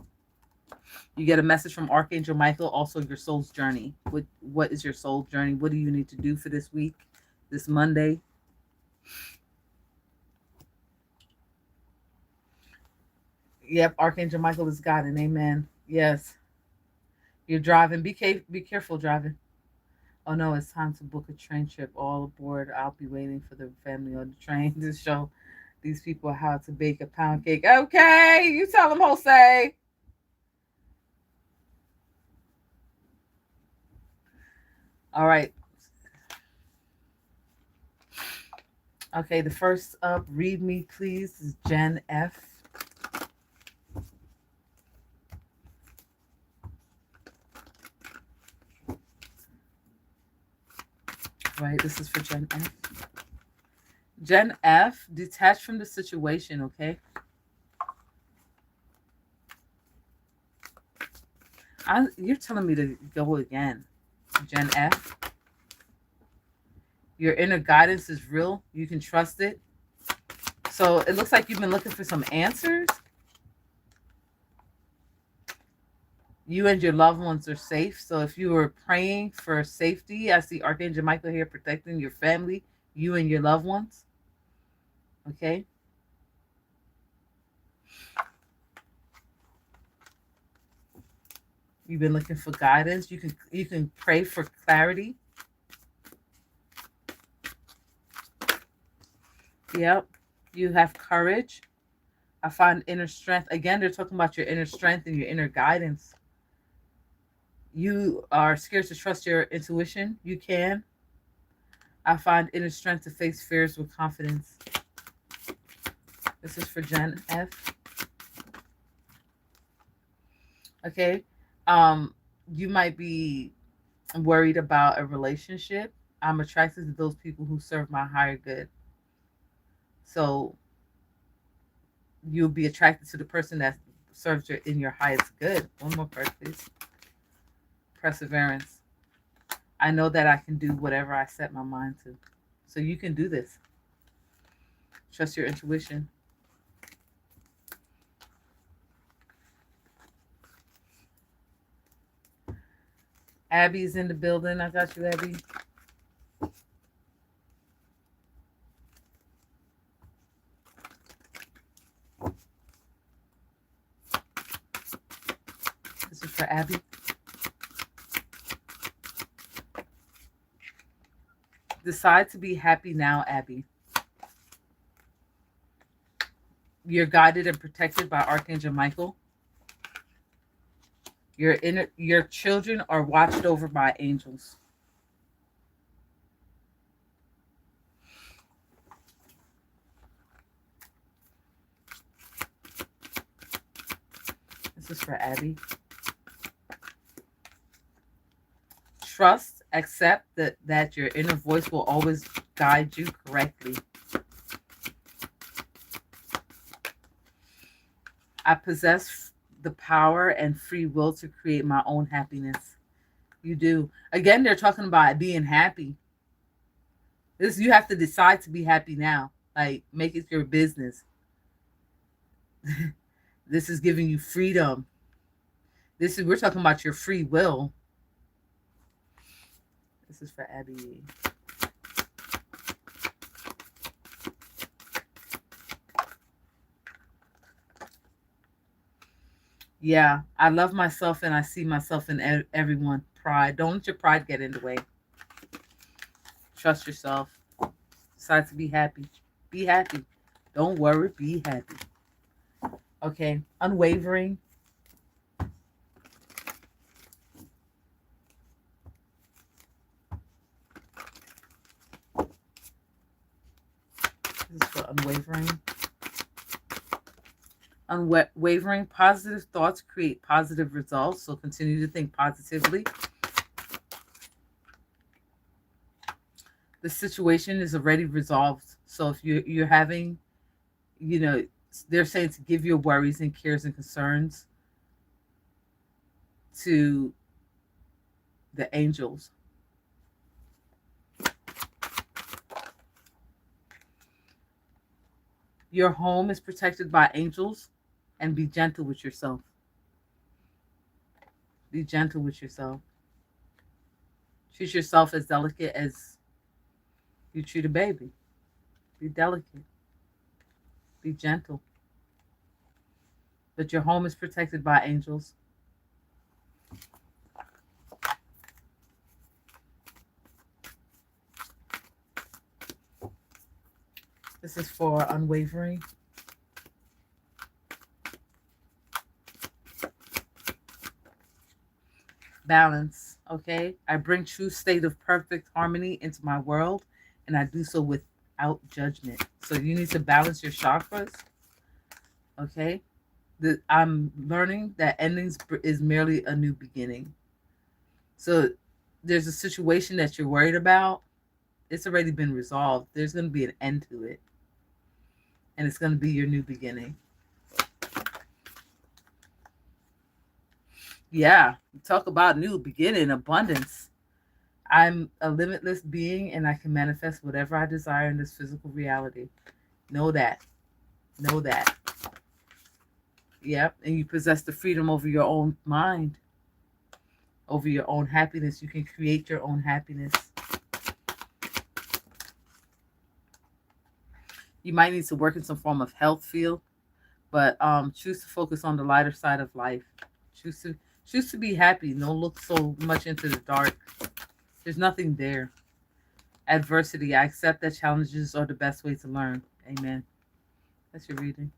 You get a message from Archangel Michael, also your soul's journey. What is your soul journey? What do you need to do for this week, this Monday? Yep, Archangel Michael is God, and amen. Yes. You're driving. Be careful driving. Oh no, it's time to book a train trip. All aboard. I'll be waiting for the family on the train to show these people how to bake a pound cake. Okay, you tell them, Jose. All right. Okay, the first up, read me please, is Jen F. Right, this is for Jen F. Jen F, detach from the situation, okay? You're telling me to go again. Jen F. Your inner guidance is real. You can trust it. So it looks like you've been looking for some answers. You and your loved ones are safe. So if you were praying for safety, I see Archangel Michael here protecting your family, you and your loved ones. Okay. You've been looking for guidance. You can pray for clarity. Yep. You have courage. I find inner strength. Again, they're talking about your inner strength and your inner guidance. You are scared to trust your intuition. You can. I find inner strength to face fears with confidence. This is for Jen F. Okay. You might be worried about a relationship. I'm attracted to those people who serve my higher good. So you'll be attracted to the person that serves you in your highest good. One more card, please. Perseverance. I know that I can do whatever I set my mind to. So you can do this. Trust your intuition. Abby's in the building. I got you, Abby. This is for Abby. Decide to be happy now, Abby. You're guided and protected by Archangel Michael. Your children are watched over by angels. This is for Abby. Trust, accept that your inner voice will always guide you correctly. I possess the power and free will to create my own happiness. You do. Again, they're talking about being happy. You have to decide to be happy now. Like, make it your business. This is giving you freedom. We're talking about your free will. This is for Abby. Yeah, I love myself and I see myself in everyone. Pride. Don't let your pride get in the way. Trust yourself. Decide to be happy. Be happy. Don't worry. Be happy. Okay. Unwavering. This is for unwavering. Unwavering. Positive thoughts create positive results. So continue to think positively. The situation is already resolved. So if you're having, you know, they're saying to give your worries and cares and concerns to the angels. Your home is protected by angels, and be gentle with yourself. Be gentle with yourself. Treat yourself as delicate as you treat a baby. Be delicate. Be gentle. But your home is protected by angels. This is for unwavering. Balance. Okay. I bring true state of perfect harmony into my world, and I do so without judgment. So you need to balance your chakras. Okay. I'm learning that endings is merely a new beginning. So there's a situation that you're worried about. It's already been resolved. There's going to be an end to it, and it's going to be your new beginning. Yeah, talk about new beginning, abundance. I'm a limitless being, and I can manifest whatever I desire in this physical reality. Know that. Know that. Yep. And you possess the freedom over your own mind, over your own happiness. You can create your own happiness. You might need to work in some form of health field, but choose to focus on the lighter side of life. Choose to choose to be happy. Don't look so much into the dark. There's nothing there. Adversity. I accept that challenges are the best way to learn. Amen. That's your reading.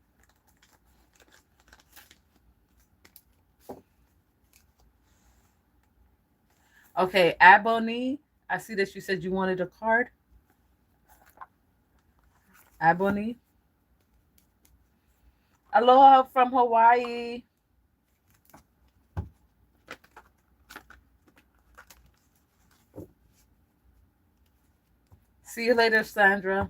Okay, Aboni. I see that you said you wanted a card. Aboni. Aloha from Hawaii. See you later, Sandra.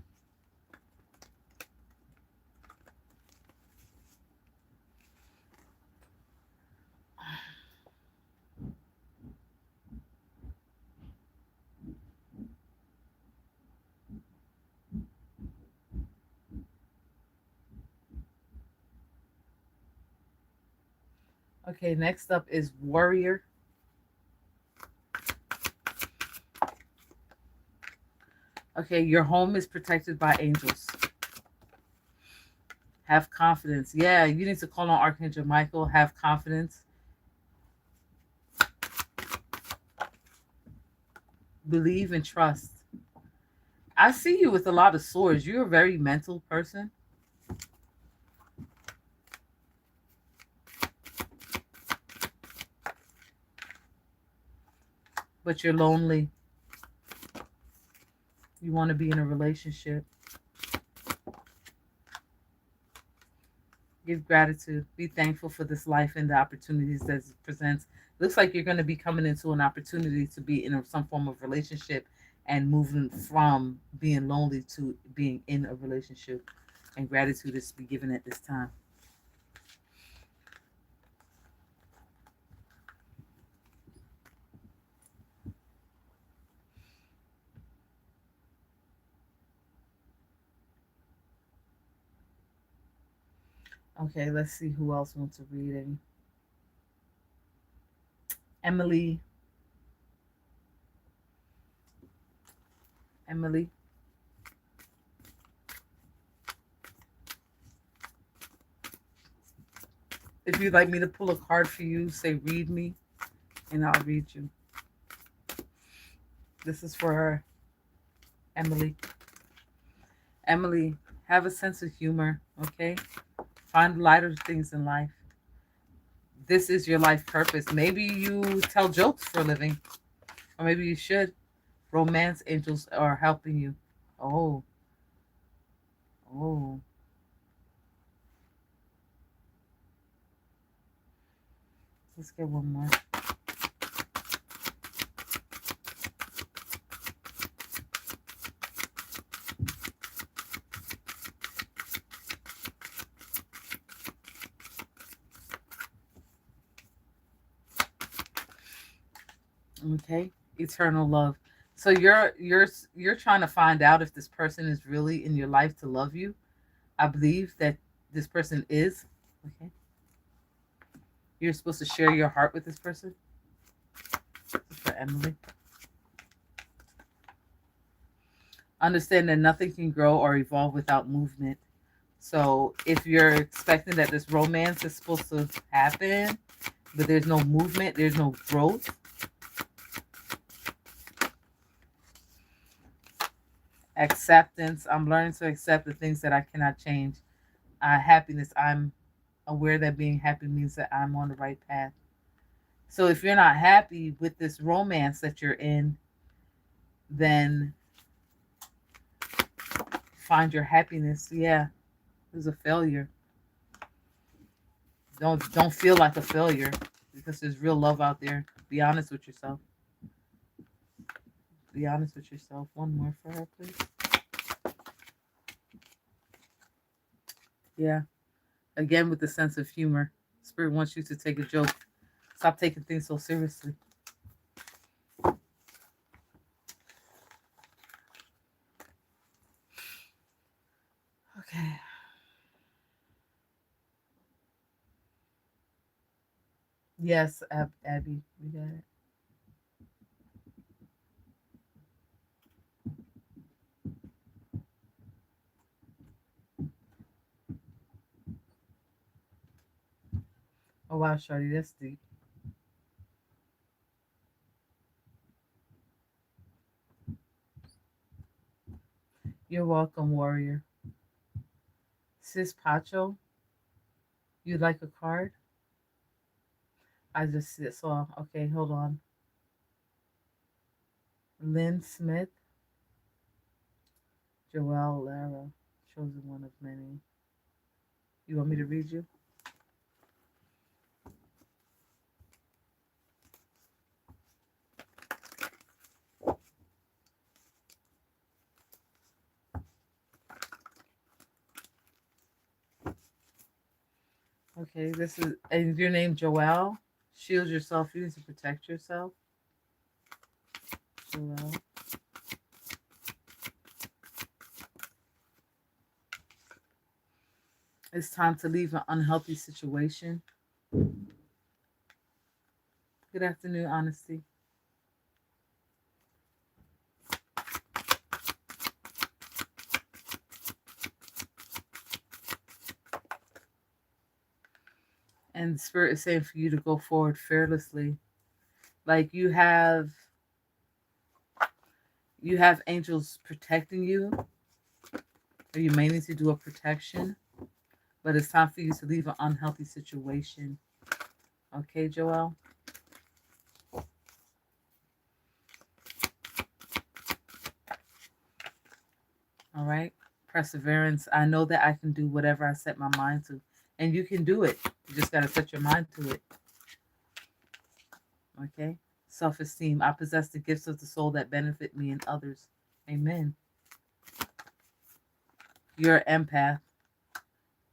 Okay, next up is Warrior. Okay, your home is protected by angels. Have confidence. Yeah, you need to call on Archangel Michael. Have confidence. Believe and trust. I see you with a lot of swords. You're a very mental person, but you're lonely. You want to be in a relationship. Give gratitude. Be thankful for this life and the opportunities that it presents. Looks like you're going to be coming into an opportunity to be in some form of relationship and moving from being lonely to being in a relationship. And gratitude is to be given at this time. Okay, let's see who else wants a reading. Emily. Emily. If you'd like me to pull a card for you, say read me, and I'll read you. This is for her, Emily. Emily, have a sense of humor, okay? Find lighter things in life. This is your life purpose. Maybe you tell jokes for a living, or maybe you should. Romance angels are helping you. Oh, oh. Let's get one more. Okay, eternal love. So you're trying to find out if this person is really in your life to love you. I believe that this person is. Okay, you're supposed to share your heart with this person. This is for Emily. Understand that nothing can grow or evolve without movement. So if you're expecting that this romance is supposed to happen, but there's no movement, there's no growth, acceptance. I'm learning to accept the things that I cannot change. Happiness. I'm aware that being happy means that I'm on the right path. So if you're not happy with this romance that you're in, then find your happiness. Yeah, there's a failure. Don't feel like a failure because there's real love out there. Be honest with yourself. Be honest with yourself. One more for her, please. Yeah. Again, with the sense of humor. Spirit wants you to take a joke. Stop taking things so seriously. Okay. Yes, Abby, we got it. Oh wow, Shorty, that's deep. You're welcome, warrior. Sis Pacho, you'd like a card? I just saw. Okay, hold on. Lynn Smith, Joelle Lara, chosen one of many. You want me to read you? Okay, this is, and your name Joelle. Shield yourself. You need to protect yourself. Joelle. It's time to leave an unhealthy situation. Good afternoon, Honesty. And the Spirit is saying for you to go forward fearlessly. Like you have angels protecting you, or you may need to do a protection, but it's time for you to leave an unhealthy situation. Okay, Joelle? All right. Perseverance. I know that I can do whatever I set my mind to. And you can do it. You just got to set your mind to it. Okay. Self esteem. I possess the gifts of the soul that benefit me and others. Amen. You're an empath.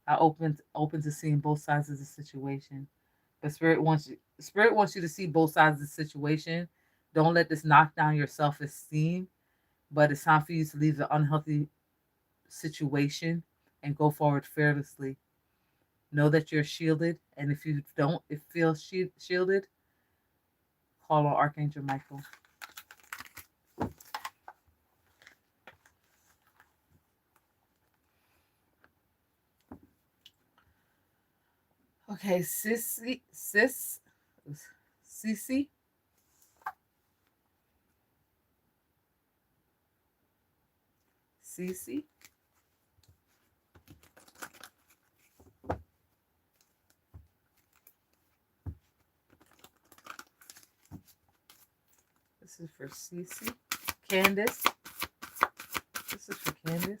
I open to seeing both sides of the situation. But Spirit wants you to see both sides of the situation. Don't let this knock down your self esteem. But it's time for you to leave the unhealthy situation and go forward fearlessly. Know that you're shielded, and if you don't feel shielded, call on Archangel Michael. Okay, Sissy, Cece. This is for Cece. Candace. This is for Candace.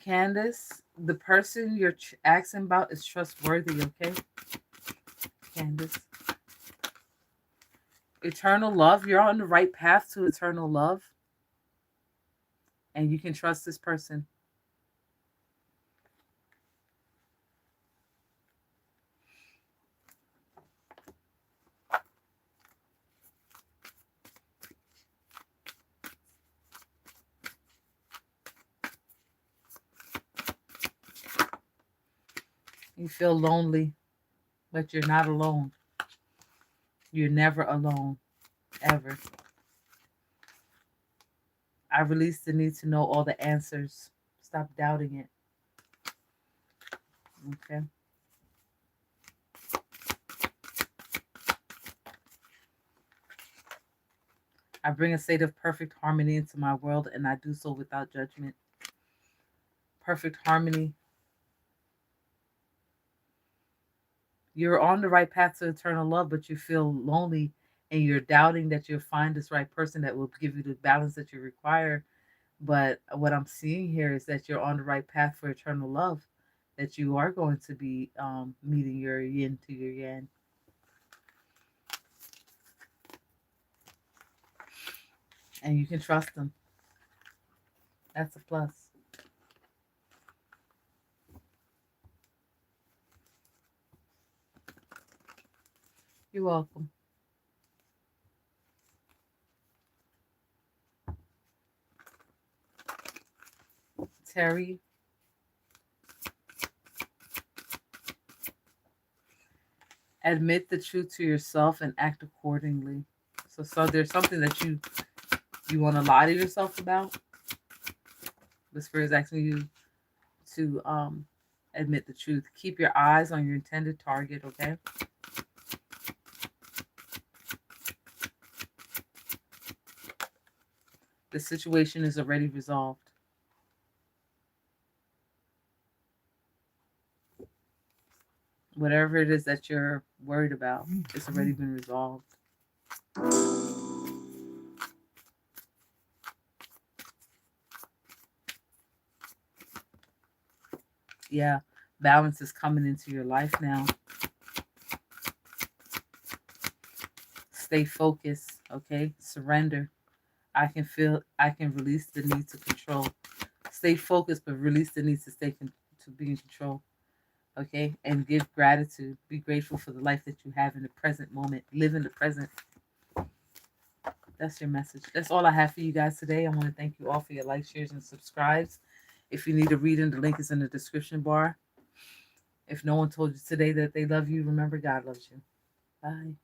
Candace, the person you're asking about is trustworthy, okay? Candace. Eternal love. You're on the right path to eternal love. And you can trust this person. You feel lonely, but you're not alone. You're never alone, ever. I release the need to know all the answers. Stop doubting it. Okay. I bring a state of perfect harmony into my world, and I do so without judgment. Perfect harmony. You're on the right path to eternal love, but you feel lonely and you're doubting that you'll find this right person that will give you the balance that you require. But what I'm seeing here is that you're on the right path for eternal love, that you are going to be meeting your yin to your yang. And you can trust them. That's a plus. You're welcome. Terry. Admit the truth to yourself and act accordingly. So there's something that you want to lie to yourself about. The spirit is asking you to admit the truth. Keep your eyes on your intended target, okay? The situation is already resolved. Whatever it is that you're worried about, it's already been resolved. Yeah, balance is coming into your life now. Stay focused, okay? Surrender. I can release the need to control. Stay focused, but release the need to to be in control. Okay? And give gratitude. Be grateful for the life that you have in the present moment. Live in the present. That's your message. That's all I have for you guys today. I want to thank you all for your likes, shares, and subscribes. If you need a reading, the link is in the description bar. If no one told you today that they love you, remember God loves you. Bye.